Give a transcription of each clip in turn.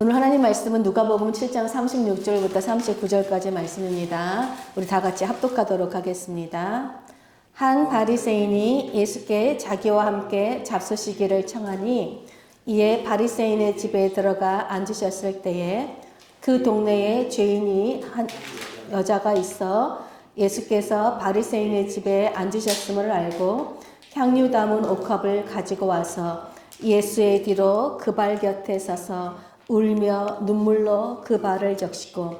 오늘 하나님 말씀은 누가복음 7장 36절부터 39절까지 말씀입니다. 우리 다 같이 합독하도록 하겠습니다. 한 바리새인이 예수께 자기와 함께 잡수시기를 청하니 이에 바리새인의 집에 들어가 앉으셨을 때에 그 동네에 죄인이 한 여자가 있어 예수께서 바리새인의 집에 앉으셨음을 알고 향유 담은 옥합을 가지고 와서 예수의 뒤로 그 발 곁에 서서 울며 눈물로 그 발을 적시고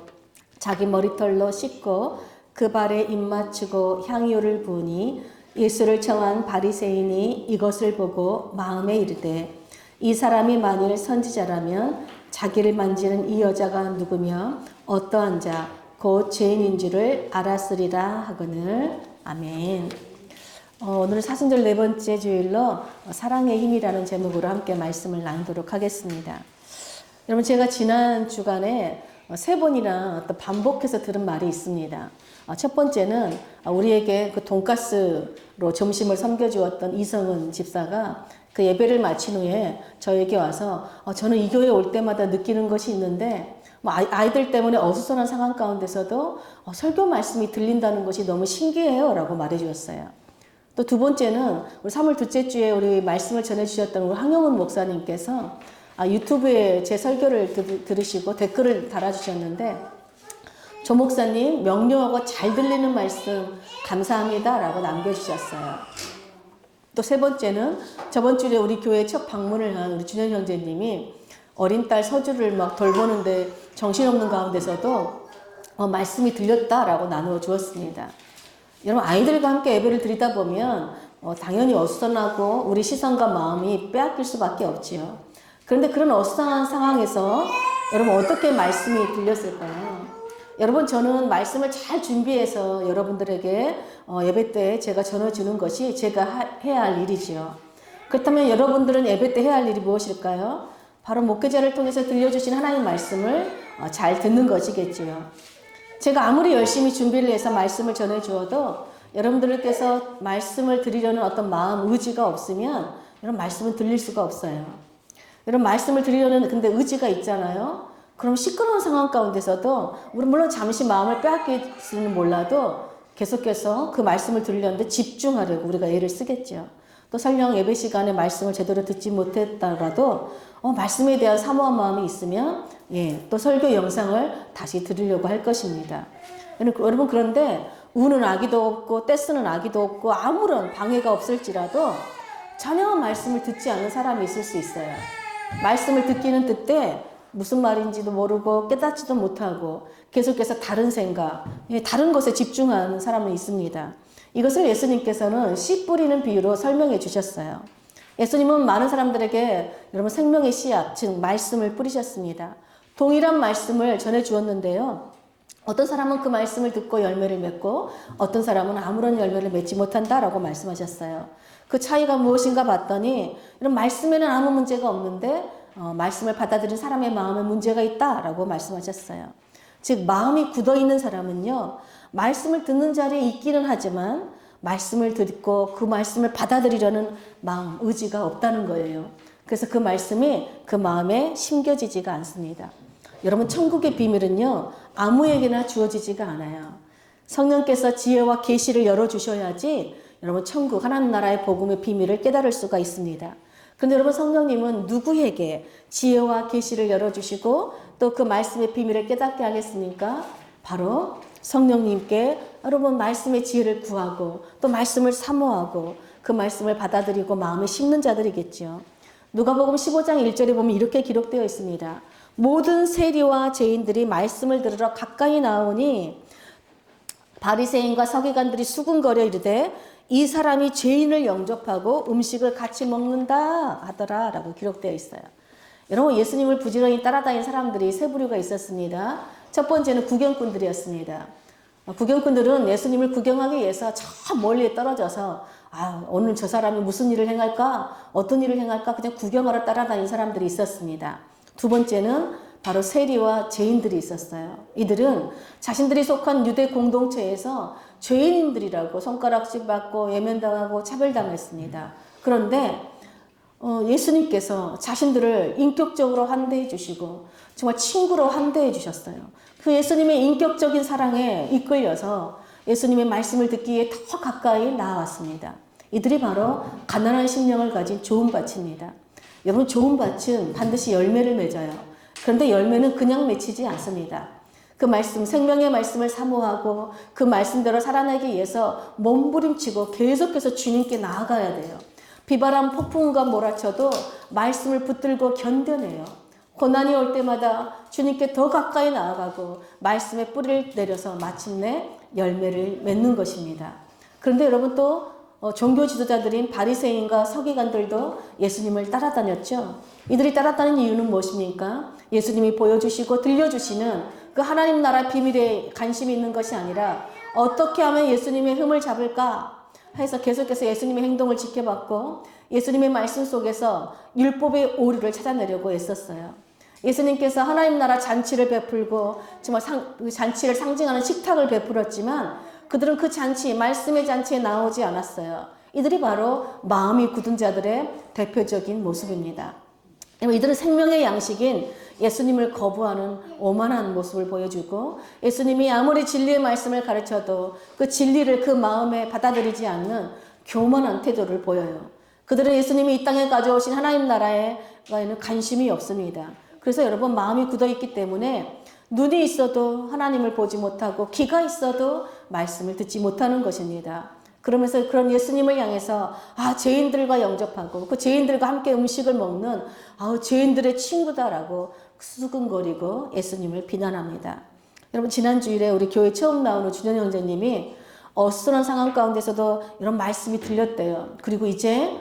자기 머리털로 씻고 그 발에 입 맞추고 향유를 부으니 예수를 청한 바리새인이 이것을 보고 마음에 이르되 이 사람이 만일 선지자라면 자기를 만지는 이 여자가 누구며 어떠한 자 곧 죄인인 줄을 알았으리라 하거늘. 아멘. 오늘 사순절 네 번째 주일로 사랑의 힘이라는 제목으로 함께 말씀을 나누도록 하겠습니다. 여러분, 제가 지난 주간에 세 번이나 또 반복해서 들은 말이 있습니다. 첫 번째는 우리에게 그 돈가스로 점심을 섬겨주었던 이성은 집사가 그 예배를 마친 후에 저에게 와서 저는 이 교회 올 때마다 느끼는 것이 있는데 아이들 때문에 어수선한 상황 가운데서도 설교 말씀이 들린다는 것이 너무 신기해요 라고 말해 주셨어요. 또 두 번째는 우리 3월 둘째 주에 우리 말씀을 전해주셨던 우리 황영훈 목사님께서 유튜브에 제 설교를 들으시고 댓글을 달아주셨는데 조 목사님 명료하고 잘 들리는 말씀 감사합니다 라고 남겨주셨어요. 또 세 번째는 저번 주에 우리 교회 첫 방문을 한 우리 준현 형제님이 어린 딸 서주를 막 돌보는데 정신없는 가운데서도 말씀이 들렸다라고 나누어 주었습니다. 여러분, 아이들과 함께 예배를 드리다 보면 당연히 어수선하고 우리 시선과 마음이 빼앗길 수밖에 없지요. 그런데 그런 어수선한 상황에서 여러분 어떻게 말씀이 들렸을까요? 여러분, 저는 말씀을 잘 준비해서 여러분들에게 예배 때 제가 전해주는 것이 제가 해야 할 일이지요. 그렇다면 여러분들은 예배 때 해야 할 일이 무엇일까요? 바로 목회자를 통해서 들려주신 하나님 말씀을 잘 듣는 것이겠지요. 제가 아무리 열심히 준비를 해서 말씀을 전해주어도 여러분들께서 말씀을 드리려는 어떤 마음, 의지가 없으면 여러분 말씀은 들릴 수가 없어요. 여러분 말씀을 드리려는 근데 의지가 있잖아요. 그럼 시끄러운 상황 가운데서도 우리 물론 잠시 마음을 빼앗길지는 몰라도 계속해서 그 말씀을 들으려는데 집중하려고 우리가 애를 쓰겠죠. 또 설령 예배 시간에 말씀을 제대로 듣지 못했다라도 말씀에 대한 사모한 마음이 있으면 또 설교 영상을 다시 들으려고 할 것입니다. 여러분, 그런데 우는 아기도 없고 떼쓰는 아기도 없고 아무런 방해가 없을지라도 전혀 말씀을 듣지 않는 사람이 있을 수 있어요. 말씀을 듣기는 듣되 무슨 말인지도 모르고 깨닫지도 못하고 계속해서 다른 생각, 다른 것에 집중하는 사람은 있습니다. 이것을 예수님께서는 씨 뿌리는 비유로 설명해 주셨어요. 예수님은 많은 사람들에게 여러분 생명의 씨앗, 즉 말씀을 뿌리셨습니다. 동일한 말씀을 전해 주었는데요. 어떤 사람은 그 말씀을 듣고 열매를 맺고 어떤 사람은 아무런 열매를 맺지 못한다라고 말씀하셨어요. 그 차이가 무엇인가 봤더니 이런 말씀에는 아무 문제가 없는데 말씀을 받아들인 사람의 마음에 문제가 있다라고 말씀하셨어요. 즉 마음이 굳어있는 사람은요. 말씀을 듣는 자리에 있기는 하지만 말씀을 듣고 그 말씀을 받아들이려는 마음, 의지가 없다는 거예요. 그래서 그 말씀이 그 마음에 심겨지지가 않습니다. 여러분, 천국의 비밀은요. 아무에게나 주어지지가 않아요. 성령께서 지혜와 계시를 열어주셔야지 여러분 천국 하나님 나라의 복음의 비밀을 깨달을 수가 있습니다. 그런데 여러분 성령님은 누구에게 지혜와 계시를 열어주시고 또 그 말씀의 비밀을 깨닫게 하겠습니까? 바로 성령님께 여러분 말씀의 지혜를 구하고 또 말씀을 사모하고 그 말씀을 받아들이고 마음에 심는 자들이겠죠. 누가복음 15장 1절에 보면 이렇게 기록되어 있습니다. 모든 세리와 죄인들이 말씀을 들으러 가까이 나오니 바리새인과 서기관들이 수군거려 이르되 이 사람이 죄인을 영접하고 음식을 같이 먹는다 하더라 라고 기록되어 있어요. 여러분, 예수님을 부지런히 따라다닌 사람들이 세 부류가 있었습니다. 첫 번째는 구경꾼들이었습니다. 구경꾼들은 예수님을 구경하기 위해서 저 멀리 떨어져서 오늘 저 사람이 무슨 일을 행할까? 어떤 일을 행할까? 그냥 구경하러 따라다닌 사람들이 있었습니다. 두 번째는 바로 세리와 죄인들이 있었어요. 이들은 자신들이 속한 유대 공동체에서 죄인들이라고 손가락질 받고 예면당하고 차별당했습니다. 그런데 예수님께서 자신들을 인격적으로 환대해 주시고 정말 친구로 환대해 주셨어요. 그 예수님의 인격적인 사랑에 이끌려서 예수님의 말씀을 듣기 위해 더 가까이 나아왔습니다. 이들이 바로 가난한 심령을 가진 좋은 밭입니다. 여러분, 좋은 밭은 반드시 열매를 맺어요. 그런데 열매는 그냥 맺히지 않습니다. 그 말씀, 생명의 말씀을 사모하고 그 말씀대로 살아내기 위해서 몸부림치고 계속해서 주님께 나아가야 돼요. 비바람 폭풍과 몰아쳐도 말씀을 붙들고 견뎌내요. 고난이 올 때마다 주님께 더 가까이 나아가고 말씀에 뿌리를 내려서 마침내 열매를 맺는 것입니다. 그런데 여러분, 또 종교 지도자들인 바리새인과 서기관들도 예수님을 따라다녔죠. 이들이 따라다니는 이유는 무엇입니까? 예수님이 보여주시고 들려주시는 그 하나님 나라 비밀에 관심이 있는 것이 아니라 어떻게 하면 예수님의 흠을 잡을까 해서 계속해서 예수님의 행동을 지켜봤고 예수님의 말씀 속에서 율법의 오류를 찾아내려고 애썼어요. 예수님께서 하나님 나라 잔치를 베풀고 정말 그 잔치를 상징하는 식탁을 베풀었지만 그들은 그 잔치, 말씀의 잔치에 나오지 않았어요. 이들이 바로 마음이 굳은 자들의 대표적인 모습입니다. 이들은 생명의 양식인 예수님을 거부하는 오만한 모습을 보여주고 예수님이 아무리 진리의 말씀을 가르쳐도 그 진리를 그 마음에 받아들이지 않는 교만한 태도를 보여요. 그들은 예수님이 이 땅에 가져오신 하나님 나라에는 관심이 없습니다. 그래서 여러분, 마음이 굳어있기 때문에 눈이 있어도 하나님을 보지 못하고 귀가 있어도 말씀을 듣지 못하는 것입니다. 그러면서 그런 예수님을 향해서 죄인들과 영접하고 그 죄인들과 함께 음식을 먹는 죄인들의 친구다라고 수근거리고 예수님을 비난합니다. 여러분, 지난 주일에 우리 교회 처음 나오는 준현 형제님이 어수선한 상황 가운데서도 이런 말씀이 들렸대요. 그리고 이제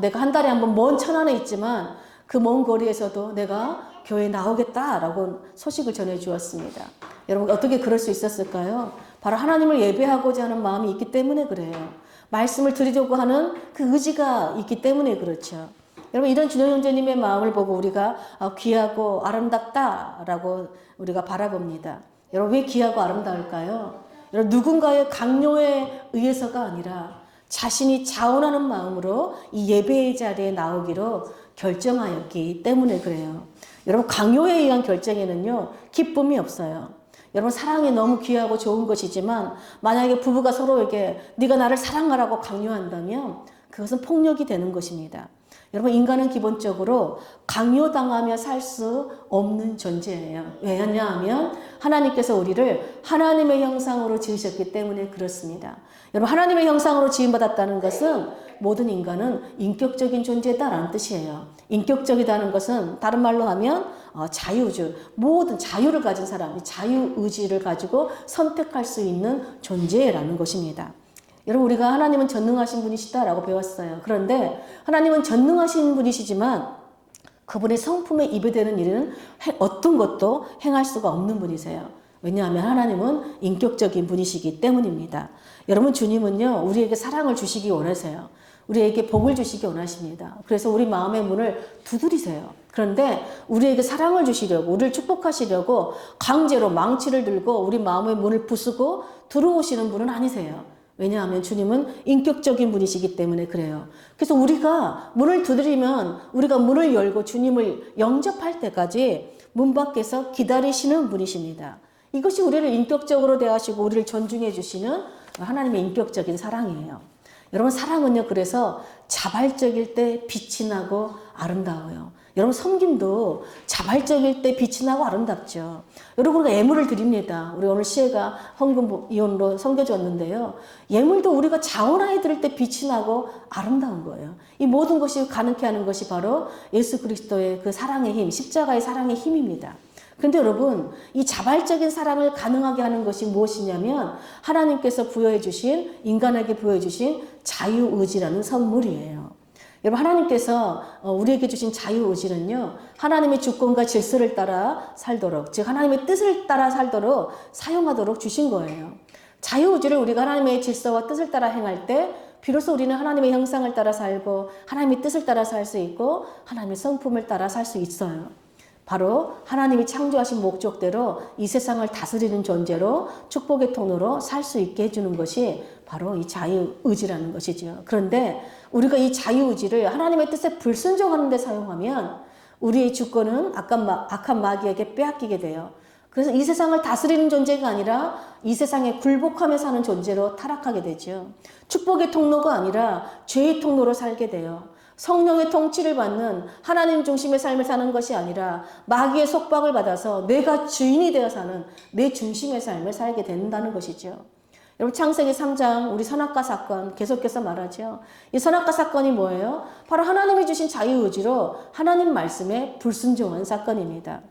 내가 한 달에 한 번 먼 천안에 있지만 그 먼 거리에서도 내가 교회에 나오겠다라고 소식을 전해주었습니다. 여러분, 어떻게 그럴 수 있었을까요? 바로 하나님을 예배하고자 하는 마음이 있기 때문에 그래요. 말씀을 드리려고 하는 그 의지가 있기 때문에 그렇죠. 여러분, 이런 준영 형제님의 마음을 보고 우리가 귀하고 아름답다라고 우리가 바라봅니다. 여러분, 왜 귀하고 아름다울까요? 여러분, 누군가의 강요에 의해서가 아니라 자신이 자원하는 마음으로 이 예배의 자리에 나오기로 결정하였기 때문에 그래요. 여러분, 강요에 의한 결정에는요, 기쁨이 없어요. 여러분, 사랑이 너무 귀하고 좋은 것이지만 만약에 부부가 서로에게 네가 나를 사랑하라고 강요한다면 그것은 폭력이 되는 것입니다. 여러분, 인간은 기본적으로 강요당하며 살 수 없는 존재예요. 왜냐하면 하나님께서 우리를 하나님의 형상으로 지으셨기 때문에 그렇습니다. 여러분, 하나님의 형상으로 지음받았다는 것은 모든 인간은 인격적인 존재다라는 뜻이에요. 인격적이다는 것은 다른 말로 하면 자유주, 모든 자유를 가진 사람이 자유의지를 가지고 선택할 수 있는 존재라는 것입니다. 여러분, 우리가 하나님은 전능하신 분이시다라고 배웠어요. 그런데 하나님은 전능하신 분이시지만 그분의 성품에 입에대는 일은 어떤 것도 행할 수가 없는 분이세요. 왜냐하면 하나님은 인격적인 분이시기 때문입니다. 여러분, 주님은요, 우리에게 사랑을 주시기 원하세요. 우리에게 복을 주시기 원하십니다. 그래서 우리 마음의 문을 두드리세요. 그런데 우리에게 사랑을 주시려고, 우리를 축복하시려고 강제로 망치를 들고 우리 마음의 문을 부수고 들어오시는 분은 아니세요. 왜냐하면 주님은 인격적인 분이시기 때문에 그래요. 그래서 우리가 문을 두드리면 우리가 문을 열고 주님을 영접할 때까지 문 밖에서 기다리시는 분이십니다. 이것이 우리를 인격적으로 대하시고 우리를 존중해 주시는 하나님의 인격적인 사랑이에요. 여러분, 사랑은요, 그래서 자발적일 때 빛이 나고 아름다워요. 여러분, 섬김도 자발적일 때 빛이 나고 아름답죠. 여러분, 우리가 예물을 드립니다. 우리 오늘 시혜가 헌금 이혼으로 섬겨줬는데요. 예물도 우리가 자원하에 드릴 때 빛이 나고 아름다운 거예요. 이 모든 것이 가능케 하는 것이 바로 예수 그리스도의 그 사랑의 힘, 십자가의 사랑의 힘입니다. 그런데 여러분, 이 자발적인 사랑을 가능하게 하는 것이 무엇이냐면 하나님께서 부여해 주신, 인간에게 부여해 주신 자유의지라는 선물이에요. 여러분, 하나님께서 우리에게 주신 자유의지는요, 하나님의 주권과 질서를 따라 살도록, 즉 하나님의 뜻을 따라 살도록 사용하도록 주신 거예요. 자유의지를 우리가 하나님의 질서와 뜻을 따라 행할 때 비로소 우리는 하나님의 형상을 따라 살고 하나님의 뜻을 따라 살 수 있고 하나님의 성품을 따라 살 수 있어요. 바로 하나님이 창조하신 목적대로 이 세상을 다스리는 존재로 축복의 통로로 살 수 있게 해주는 것이 바로 이 자유의지라는 것이죠. 그런데 우리가 이 자유의지를 하나님의 뜻에 불순종하는 데 사용하면 우리의 주권은 악한 마귀에게 빼앗기게 돼요. 그래서 이 세상을 다스리는 존재가 아니라 이 세상에 굴복하며 사는 존재로 타락하게 되죠. 축복의 통로가 아니라 죄의 통로로 살게 돼요. 성령의 통치를 받는 하나님 중심의 삶을 사는 것이 아니라 마귀의 속박을 받아서 내가 주인이 되어 사는 내 중심의 삶을 살게 된다는 것이죠. 여러분 창세기 3장 우리 선악과 사건 계속해서 말하죠. 이 선악과 사건이 뭐예요? 바로 하나님이 주신 자유의지로 하나님 말씀에 불순종한 사건입니다.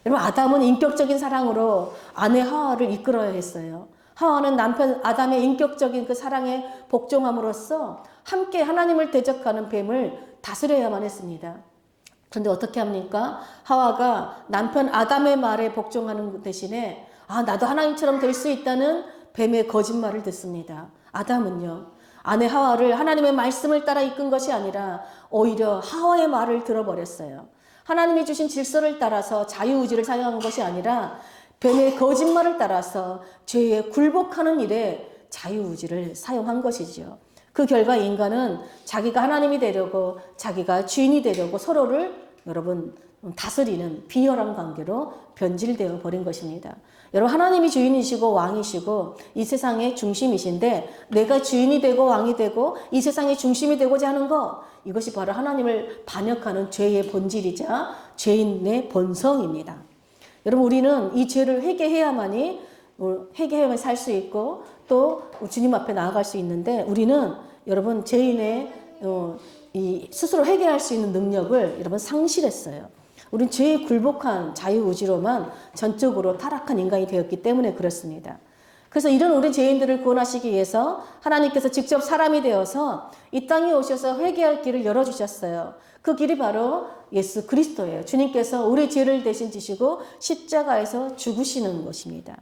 여러분 아담은 인격적인 사랑으로 아내 하와를 이끌어야 했어요. 하와는 남편 아담의 인격적인 그 사랑에 복종함으로써 함께 하나님을 대적하는 뱀을 다스려야만 했습니다. 그런데 어떻게 합니까? 하와가 남편 아담의 말에 복종하는 대신에 나도 하나님처럼 될 수 있다는 뱀의 거짓말을 듣습니다. 아담은요, 아내 하와를 하나님의 말씀을 따라 이끈 것이 아니라 오히려 하와의 말을 들어버렸어요. 하나님이 주신 질서를 따라서 자유의지를 사용한 것이 아니라 뱀의 거짓말을 따라서 죄에 굴복하는 일에 자유의지를 사용한 것이죠. 그 결과 인간은 자기가 하나님이 되려고 자기가 주인이 되려고 서로를 여러분 다스리는 비열한 관계로 변질되어 버린 것입니다. 여러분 하나님이 주인이시고 왕이시고 이 세상의 중심이신데 내가 주인이 되고 왕이 되고 이 세상의 중심이 되고자 하는 것, 이것이 바로 하나님을 반역하는 죄의 본질이자 죄인의 본성입니다. 여러분 우리는 이 죄를 회개해야만 살 수 있고 또 주님 앞에 나아갈 수 있는데 우리는 여러분 죄인의 이 스스로 회개할 수 있는 능력을 여러분 상실했어요. 우리는 죄에 굴복한 자유의지로만 전적으로 타락한 인간이 되었기 때문에 그렇습니다. 그래서 이런 우리 죄인들을 구원하시기 위해서 하나님께서 직접 사람이 되어서 이 땅에 오셔서 회개할 길을 열어주셨어요. 그 길이 바로 예수 그리스도예요. 주님께서 우리 죄를 대신 지시고 십자가에서 죽으시는 것입니다.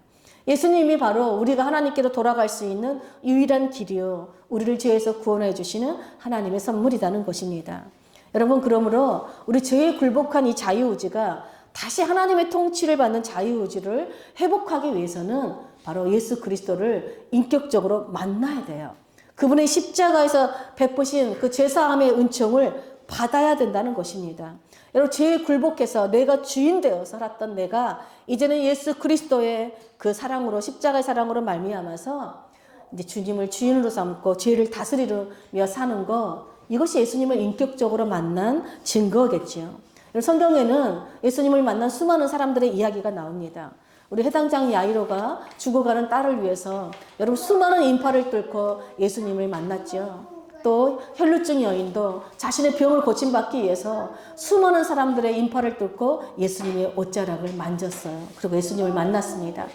예수님이 바로 우리가 하나님께로 돌아갈 수 있는 유일한 길이요, 우리를 죄에서 구원해 주시는 하나님의 선물이라는 것입니다. 여러분 그러므로 우리 죄에 굴복한 이 자유의지가 다시 하나님의 통치를 받는 자유의지를 회복하기 위해서는 바로 예수 그리스도를 인격적으로 만나야 돼요. 그분의 십자가에서 베푸신 그 죄사함의 은총을 받아야 된다는 것입니다. 여러분 죄에 굴복해서 내가 주인 되어 살았던 내가 이제는 예수 그리스도의 그 사랑으로 십자가의 사랑으로 말미암아서 이제 주님을 주인으로 삼고 죄를 다스리며 사는 것, 이것이 예수님을 인격적으로 만난 증거겠죠. 성경에는 예수님을 만난 수많은 사람들의 이야기가 나옵니다. 우리 해당장 야이로가 죽어가는 딸을 위해서 여러분 수많은 인파를 뚫고 예수님을 만났죠. 또 혈루증 여인도 자신의 병을 고침받기 위해서 수많은 사람들의 인파를 뚫고 예수님의 옷자락을 만졌어요. 그리고 예수님을 만났습니다.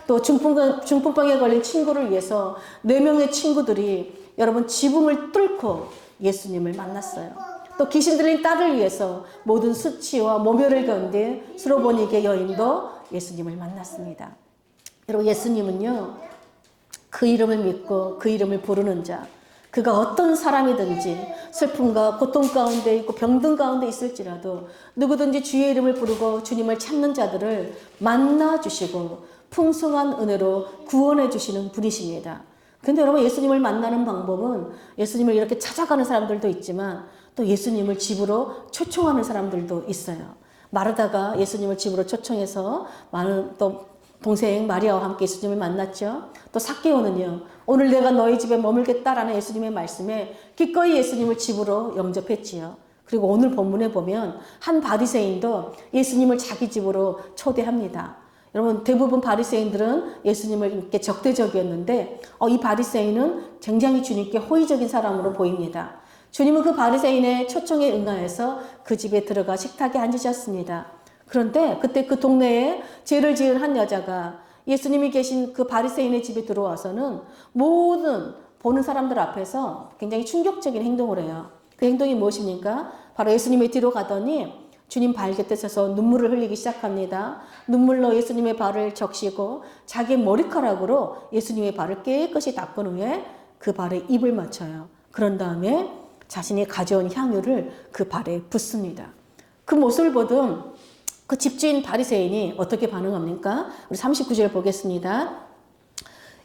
또 중풍병에 걸린 친구를 위해서 4명의 친구들이 여러분 지붕을 뚫고 예수님을 만났어요. 또 귀신 들린 딸을 위해서 모든 수치와 모멸을 견딘 스로보니게 여인도 예수님을 만났습니다. 여러분 예수님은요, 그 이름을 믿고 그 이름을 부르는 자, 그가 어떤 사람이든지 슬픔과 고통 가운데 있고 병든 가운데 있을지라도 누구든지 주의 이름을 부르고 주님을 찾는 자들을 만나주시고 풍성한 은혜로 구원해 주시는 분이십니다. 근데 여러분 예수님을 만나는 방법은 예수님을 이렇게 찾아가는 사람들도 있지만 또 예수님을 집으로 초청하는 사람들도 있어요. 마르다가 예수님을 집으로 초청해서 많은 또 동생 마리아와 함께 예수님을 만났죠. 또 삭개오는요, 오늘 내가 너희 집에 머물겠다라는 예수님의 말씀에 기꺼이 예수님을 집으로 영접했지요. 그리고 오늘 본문에 보면 한 바리새인도 예수님을 자기 집으로 초대합니다. 여러분 대부분 바리새인들은 예수님을 이렇게 적대적이었는데 이 바리새인은 굉장히 주님께 호의적인 사람으로 보입니다. 주님은 그 바리새인의 초청에 응하여서 그 집에 들어가 식탁에 앉으셨습니다. 그런데 그때 그 동네에 죄를 지은 한 여자가 예수님이 계신 그 바리새인의 집에 들어와서는 모든 보는 사람들 앞에서 굉장히 충격적인 행동을 해요. 그 행동이 무엇입니까? 바로 예수님의 뒤로 가더니 주님 발 곁에 서서 눈물을 흘리기 시작합니다. 눈물로 예수님의 발을 적시고 자기의 머리카락으로 예수님의 발을 깨끗이 닦은 후에 그 발에 입을 맞춰요. 그런 다음에 자신이 가져온 향유를 그 발에 붓습니다. 그 모습을 보던 그 집주인 바리새인이 어떻게 반응합니까? 우리 39절 보겠습니다.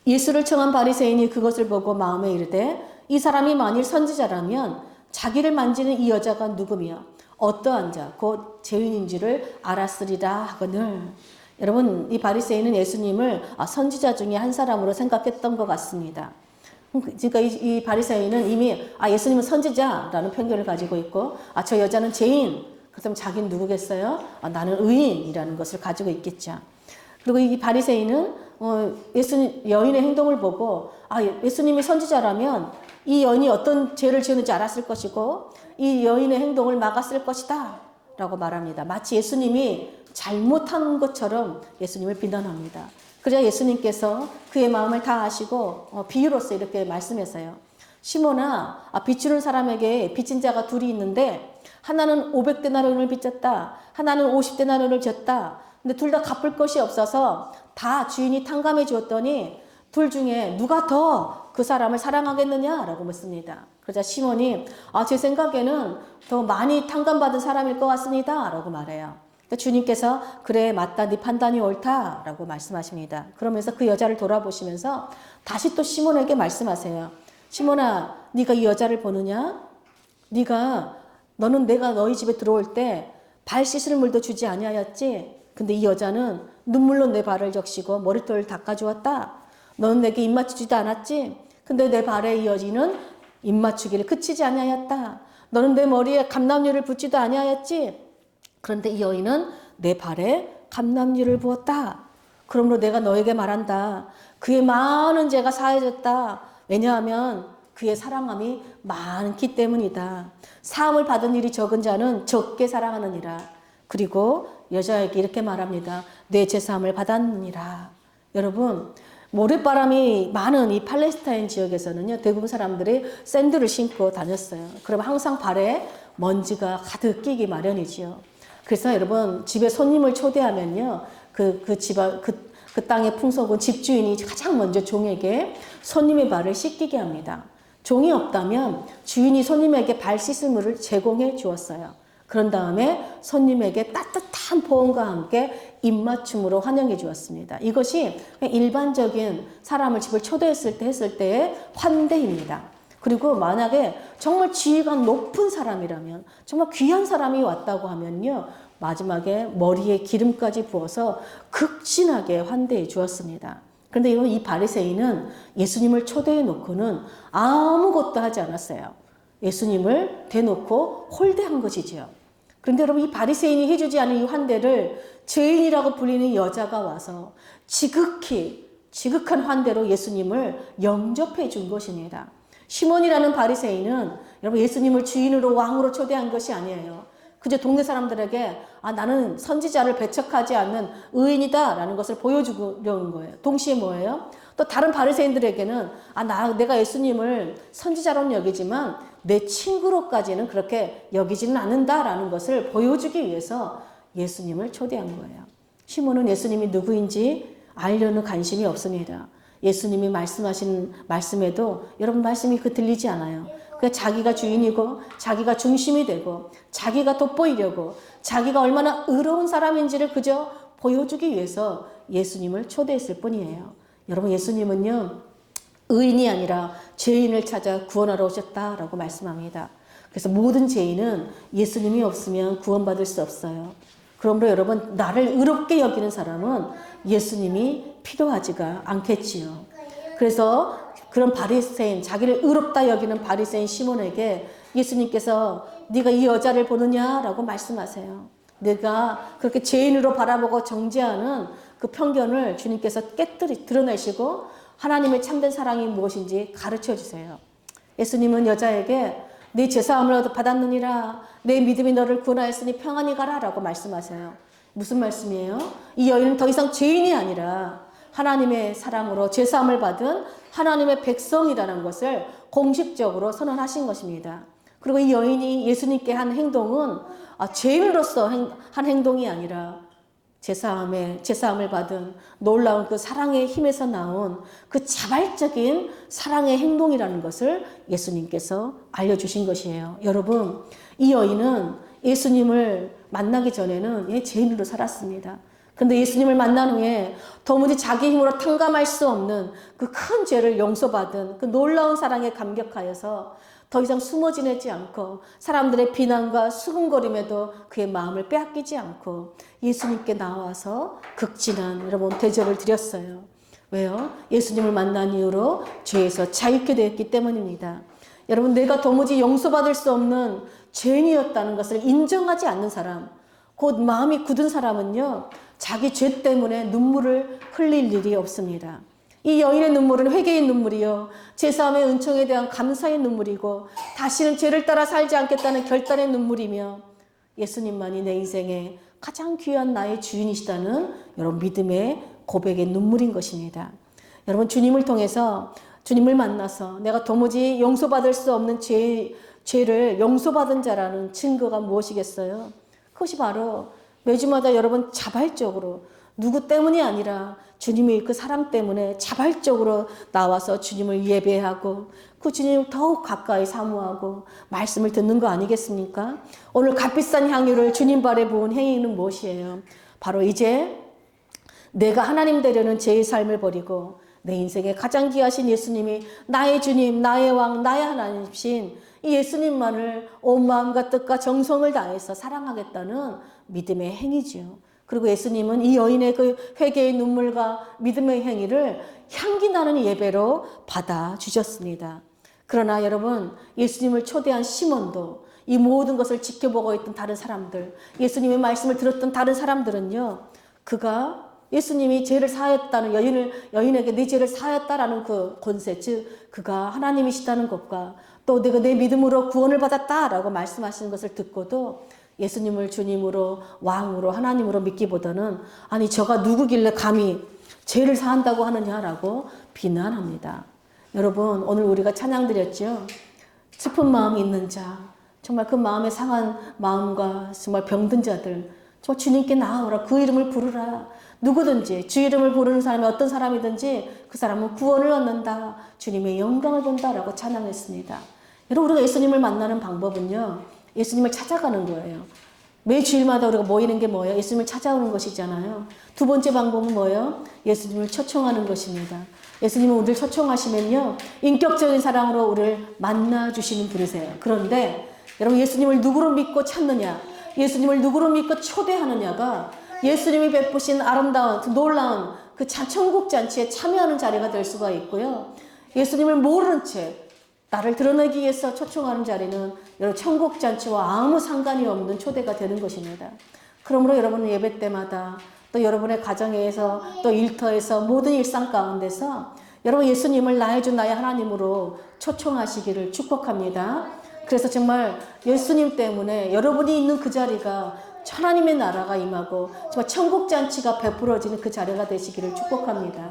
예수를 청한 바리새인이 그것을 보고 마음에 이르되 이 사람이 만일 선지자라면 자기를 만지는 이 여자가 누구며 어떠한 자 곧 죄인인 줄을 알았으리라 하거늘. 여러분, 이 바리새인은 예수님을 선지자 중에 한 사람으로 생각했던 것 같습니다. 그러니까 이 바리새인은 이미 예수님은 선지자라는 편견을 가지고 있고 저 여자는 죄인, 그렇다면 자기는 누구겠어요? 나는 의인이라는 것을 가지고 있겠죠. 그리고 이 바리새인은 예수님 여인의 행동을 보고 예수님이 선지자라면 이 여인이 어떤 죄를 지었는지 알았을 것이고 이 여인의 행동을 막았을 것이다 라고 말합니다. 마치 예수님이 잘못한 것처럼 예수님을 비난합니다. 그래야 예수님께서 그의 마음을 다 아시고 비유로서 이렇게 말씀했어요. 시몬아, 비추는 사람에게 빚진 자가 둘이 있는데 하나는 500데나리온을 빚졌다. 하나는 50데나리온을 졌다. 근데 둘 다 갚을 것이 없어서 다 주인이 탕감해 주었더니 둘 중에 누가 더 그 사람을 사랑하겠느냐라고 묻습니다. 그러자 시몬이 제 생각에는 더 많이 탕감받은 사람일 것 같습니다 라고 말해요. 그러니까 주님께서 그래 맞다, 네 판단이 옳다 라고 말씀하십니다. 그러면서 그 여자를 돌아보시면서 다시 또 시몬에게 말씀하세요. 시몬아, 네가 이 여자를 보느냐? 너는 내가 너희 집에 들어올 때 발 씻을 물도 주지 아니하였지? 근데 이 여자는 눈물로 내 발을 적시고 머릿돌을 닦아주었다. 너는 내게 입맞추지도 않았지? 근데 내 발에 이 여인은 입맞추기를 그치지 아니하였다. 너는 내 머리에 감람유를 붓지도 아니하였지? 그런데 이 여인은 내 발에 감람유를 부었다. 그러므로 내가 너에게 말한다. 그의 많은 죄가 사해졌다. 왜냐하면 그의 사랑함이 많기 때문이다. 사함을 받은 일이 적은 자는 적게 사랑하느니라. 그리고 여자에게 이렇게 말합니다. 내 제사함을 받았느니라. 여러분, 모래바람이 많은 이 팔레스타인 지역에서는요, 대부분 사람들이 샌들을 신고 다녔어요. 그러면 항상 발에 먼지가 가득 끼기 마련이지요. 그래서 여러분, 집에 손님을 초대하면요, 그 땅의 풍속은 집주인이 가장 먼저 종에게 손님의 발을 씻기게 합니다. 종이 없다면 주인이 손님에게 발 씻을 물을 제공해 주었어요. 그런 다음에 손님에게 따뜻한 포옹과 함께 입맞춤으로 환영해 주었습니다. 이것이 일반적인 사람을 집을 초대했을 때 했을 때의 환대입니다. 그리고 만약에 정말 지위가 높은 사람이라면, 정말 귀한 사람이 왔다고 하면요, 마지막에 머리에 기름까지 부어서 극진하게 환대해 주었습니다. 그런데 이 바리새인은 예수님을 초대해 놓고는 아무것도 하지 않았어요. 예수님을 대놓고 홀대한 것이지요. 그런데 여러분, 이 바리새인이 해주지 않은 이 환대를 죄인이라고 불리는 여자가 와서 지극한 환대로 예수님을 영접해 준 것입니다. 시몬이라는 바리새인은 여러분 예수님을 주인으로 왕으로 초대한 것이 아니에요. 그저 동네 사람들에게 나는 선지자를 배척하지 않는 의인이다 라는 것을 보여주려는 거예요. 동시에 뭐예요? 또 다른 바리새인들에게는 내가 예수님을 선지자로는 여기지만 내 친구로까지는 그렇게 여기지는 않는다라는 것을 보여주기 위해서 예수님을 초대한 거예요. 시몬은 예수님이 누구인지 알려는 관심이 없습니다. 예수님이 말씀하신 말씀에도 여러분 말씀이 들리지 않아요. 자기가 주인이고 자기가 중심이 되고 자기가 돋보이려고 자기가 얼마나 의로운 사람인지를 그저 보여주기 위해서 예수님을 초대했을 뿐이에요. 여러분, 예수님은요, 의인이 아니라 죄인을 찾아 구원하러 오셨다라고 말씀합니다. 그래서 모든 죄인은 예수님이 없으면 구원받을 수 없어요. 그러므로 여러분, 나를 의롭게 여기는 사람은 예수님이 필요하지가 않겠지요. 그래서 그런 바리새인, 자기를 의롭다 여기는 바리새인 시몬에게 예수님께서 네가 이 여자를 보느냐라고 말씀하세요. 내가 그렇게 죄인으로 바라보고 정죄하는 그 편견을 주님께서 드러내시고 하나님의 참된 사랑이 무엇인지 가르쳐 주세요. 예수님은 여자에게 네 제사함을 받았느니라, 내 믿음이 너를 구원하였으니 평안히 가라 라고 말씀하세요. 무슨 말씀이에요? 이 여인은 더 이상 죄인이 아니라 하나님의 사랑으로 제사함을 받은 하나님의 백성이라는 것을 공식적으로 선언하신 것입니다. 그리고 이 여인이 예수님께 한 행동은 죄인으로서 한 행동이 아니라 제사함을 받은 놀라운 그 사랑의 힘에서 나온 그 자발적인 사랑의 행동이라는 것을 예수님께서 알려주신 것이에요. 여러분, 이 여인은 예수님을 만나기 전에는 죄인으로 살았습니다. 근데 예수님을 만난 후에 도무지 자기 힘으로 탕감할 수 없는 그 큰 죄를 용서받은 그 놀라운 사랑에 감격하여서 더 이상 숨어 지내지 않고 사람들의 비난과 수군거림에도 그의 마음을 빼앗기지 않고 예수님께 나와서 극진한 여러분 대접을 드렸어요. 왜요? 예수님을 만난 이후로 죄에서 자유케 되었기 때문입니다. 여러분, 내가 도무지 용서받을 수 없는 죄인이었다는 것을 인정하지 않는 사람, 곧 마음이 굳은 사람은요, 자기 죄 때문에 눈물을 흘릴 일이 없습니다. 이 여인의 눈물은 회개의 눈물이요, 제사함의 은총에 대한 감사의 눈물이고, 다시는 죄를 따라 살지 않겠다는 결단의 눈물이며, 예수님만이 내 인생에 가장 귀한 나의 주인이시다는 여러분 믿음의 고백의 눈물인 것입니다. 여러분, 주님을 통해서, 주님을 만나서 내가 도무지 용서받을 수 없는 죄를 용서받은 자라는 증거가 무엇이겠어요? 그것이 바로 매주마다 여러분 자발적으로, 누구 때문이 아니라 주님의 그 사랑 때문에 자발적으로 나와서 주님을 예배하고 그 주님을 더욱 가까이 사모하고 말씀을 듣는 거 아니겠습니까? 오늘 값비싼 향유를 주님 발에 부은 행위는 무엇이에요? 바로 이제 내가 하나님 되려는 제 삶을 버리고 내 인생에 가장 귀하신 예수님이 나의 주님, 나의 왕, 나의 하나님이신 이 예수님만을 온 마음과 뜻과 정성을 다해서 사랑하겠다는 믿음의 행위지요. 그리고 예수님은 이 여인의 그 회개의 눈물과 믿음의 행위를 향기 나는 예배로 받아주셨습니다. 그러나 여러분, 예수님을 초대한 시몬도, 이 모든 것을 지켜보고 있던 다른 사람들, 예수님의 말씀을 들었던 다른 사람들은요, 그가 예수님이 죄를 사하였다는, 여인에게 네 죄를 사하였다라는 그 권세, 즉 그가 하나님이시다는 것과 또 내가 내 믿음으로 구원을 받았다라고 말씀하시는 것을 듣고도 예수님을 주님으로 왕으로 하나님으로 믿기보다는 아니 저가 누구길래 감히 죄를 사한다고 하느냐라고 비난합니다. 여러분, 오늘 우리가 찬양 드렸죠. 슬픈 마음이 있는 자, 정말 그 마음에 상한 마음과 정말 병든 자들, 저 주님께 나아오라, 그 이름을 부르라. 누구든지 주 이름을 부르는 사람이 어떤 사람이든지 그 사람은 구원을 얻는다, 주님의 영광을 본다라고 찬양했습니다. 여러분, 우리가 예수님을 만나는 방법은요, 예수님을 찾아가는 거예요. 매 주일마다 우리가 모이는 게 뭐예요? 예수님을 찾아오는 것이잖아요. 두 번째 방법은 뭐예요? 예수님을 초청하는 것입니다. 예수님은 우리를 초청하시면요, 인격적인 사랑으로 우리를 만나주시는 분이세요. 그런데 여러분, 예수님을 누구로 믿고 찾느냐, 예수님을 누구로 믿고 초대하느냐가 예수님이 베푸신 아름다운, 놀라운 그 천국 잔치에 참여하는 자리가 될 수가 있고요. 예수님을 모르는 채 나를 드러내기 위해서 초청하는 자리는 여러분 천국 잔치와 아무 상관이 없는 초대가 되는 것입니다. 그러므로 여러분은 예배 때마다 또 여러분의 가정에서 또 일터에서 모든 일상 가운데서 여러분 예수님을 나의 주 나의 하나님으로 초청하시기를 축복합니다. 그래서 정말 예수님 때문에 여러분이 있는 그 자리가 하나님의 나라가 임하고 정말 천국 잔치가 베풀어지는 그 자리가 되시기를 축복합니다.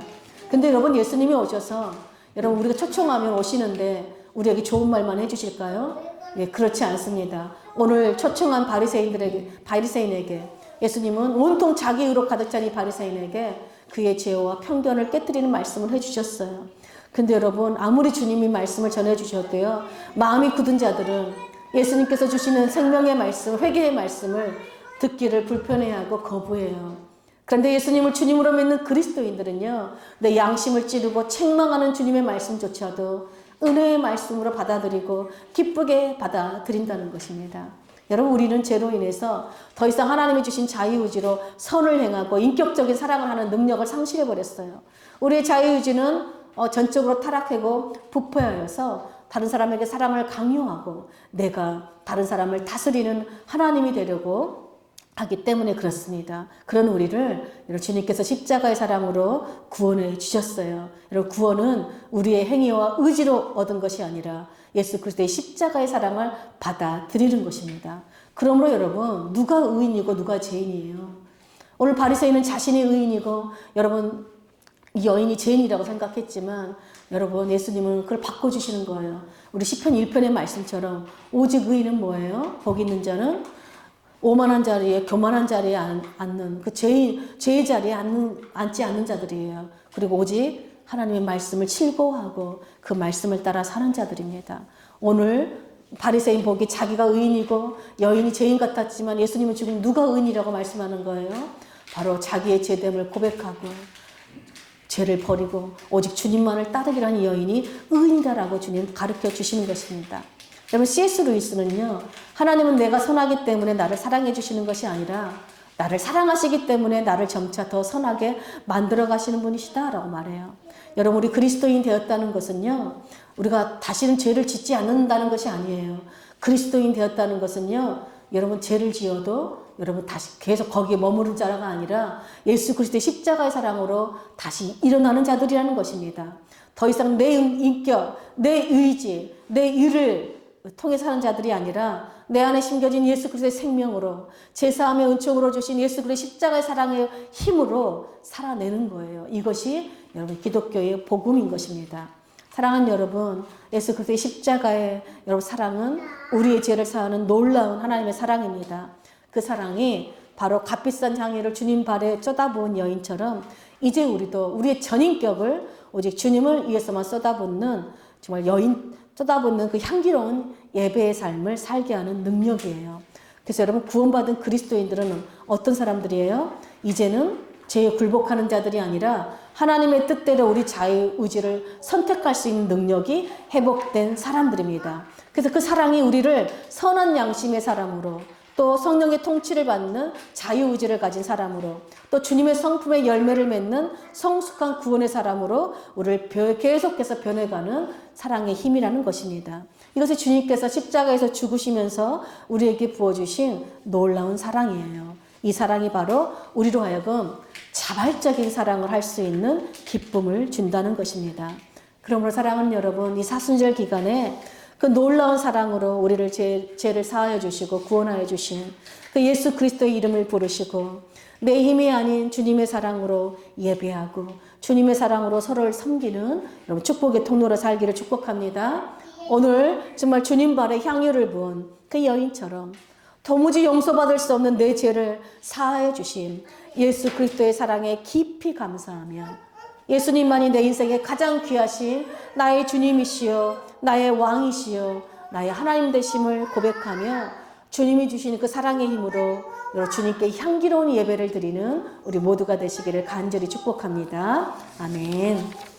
근데 여러분, 예수님이 오셔서 여러분 우리가 초청하면 오시는데 우리에게 좋은 말만 해주실까요? 예, 그렇지 않습니다. 오늘 초청한 바리새인에게 예수님은 온통 자기 의로 가득 찬 이 바리새인에게 그의 죄와 편견을 깨뜨리는 말씀을 해주셨어요. 근데 여러분, 아무리 주님이 말씀을 전해주셔도요, 마음이 굳은 자들은 예수님께서 주시는 생명의 말씀, 회개의 말씀을 듣기를 불편해하고 거부해요. 그런데 예수님을 주님으로 믿는 그리스도인들은요, 내 양심을 찌르고 책망하는 주님의 말씀조차도 은혜의 말씀으로 받아들이고 기쁘게 받아들인다는 것입니다. 여러분, 우리는 죄로 인해서 더 이상 하나님이 주신 자유의지로 선을 행하고 인격적인 사랑을 하는 능력을 상실해버렸어요. 우리의 자유의지는 전적으로 타락하고 부패하여서 다른 사람에게 사랑을 강요하고 내가 다른 사람을 다스리는 하나님이 되려고 하기 때문에 그렇습니다. 그런 우리를 주님께서 십자가의 사랑으로 구원해 주셨어요. 여러분, 구원은 우리의 행위와 의지로 얻은 것이 아니라 예수 그리스도의 십자가의 사랑을 받아들이는 것입니다. 그러므로 여러분, 누가 의인이고 누가 죄인이에요? 오늘 바리새인은 자신이 의인이고 여러분 이 여인이 죄인이라고 생각했지만 여러분, 예수님은 그걸 바꿔주시는 거예요. 우리 시편 1편의 말씀처럼 오직 의인은 뭐예요? 복 있는 자는 오만한 자리에, 교만한 자리에 앉는 그 죄의 자리에 앉지 않는 자들이에요. 그리고 오직 하나님의 말씀을 실고하고 그 말씀을 따라 사는 자들입니다. 오늘 바리새인 복이 자기가 의인이고 여인이 죄인 같았지만 예수님은 지금 누가 의인이라고 말씀하는 거예요? 바로 자기의 죄됨을 고백하고 죄를 버리고 오직 주님만을 따르기라는 여인이 의인이다라고 주님 가르쳐 주시는 것입니다. 여러분 C.S. 루이스는요. 하나님은 내가 선하기 때문에 나를 사랑해 주시는 것이 아니라 나를 사랑하시기 때문에 나를 점차 더 선하게 만들어 가시는 분이시다라고 말해요. 여러분 우리 그리스도인 되었다는 것은요. 우리가 다시는 죄를 짓지 않는다는 것이 아니에요. 그리스도인 되었다는 것은요. 여러분 죄를 지어도 여러분 다시 계속 거기에 머무른 자가 아니라 예수 그리스도의 십자가의 사랑으로 다시 일어나는 자들이라는 것입니다. 더 이상 내 인격, 내 의지, 내 일을 통해서 사는 자들이 아니라 내 안에 심겨진 예수 그리스도의 생명으로 제사함의 은총으로 주신 예수 그리스도의 십자가의 사랑의 힘으로 살아내는 거예요. 이것이 여러분 기독교의 복음인 것입니다. 사랑하는 여러분, 예수 그리스도의 십자가의 여러분 사랑은 우리의 죄를 사하는 놀라운 하나님의 사랑입니다. 그 사랑이 바로 값비싼 향유를 주님 발에 쏟아부은 여인처럼 이제 우리도 우리의 전인격을 오직 주님을 위해서만 쏟아붓는 정말 여인 쏟아붓는 그 향기로운 예배의 삶을 살게 하는 능력이에요. 그래서 여러분 구원받은 그리스도인들은 어떤 사람들이에요? 이제는 죄에 굴복하는 자들이 아니라 하나님의 뜻대로 우리 자유의지를 선택할 수 있는 능력이 회복된 사람들입니다. 그래서 그 사랑이 우리를 선한 양심의 사람으로 또 성령의 통치를 받는 자유의지를 가진 사람으로 또 주님의 성품의 열매를 맺는 성숙한 구원의 사람으로 우리를 계속해서 변해가는 사랑의 힘이라는 것입니다. 이것이 주님께서 십자가에서 죽으시면서 우리에게 부어주신 놀라운 사랑이에요. 이 사랑이 바로 우리로 하여금 자발적인 사랑을 할 수 있는 기쁨을 준다는 것입니다. 그러므로 사랑하는 여러분, 이 사순절 기간에 그 놀라운 사랑으로 우리를 죄를 사하여 주시고 구원하여 주신 그 예수 그리스도의 이름을 부르시고 내 힘이 아닌 주님의 사랑으로 예배하고 주님의 사랑으로 서로를 섬기는 여러분 축복의 통로로 살기를 축복합니다. 오늘 정말 주님 발에 향유를 부은 그 여인처럼 도무지 용서받을 수 없는 내 죄를 사하여 주신 예수 그리스도의 사랑에 깊이 감사하며 예수님만이 내 인생에 가장 귀하신 나의 주님이시여 나의 왕이시여 나의 하나님 되심을 고백하며 주님이 주시는 그 사랑의 힘으로 주님께 향기로운 예배를 드리는 우리 모두가 되시기를 간절히 축복합니다. 아멘.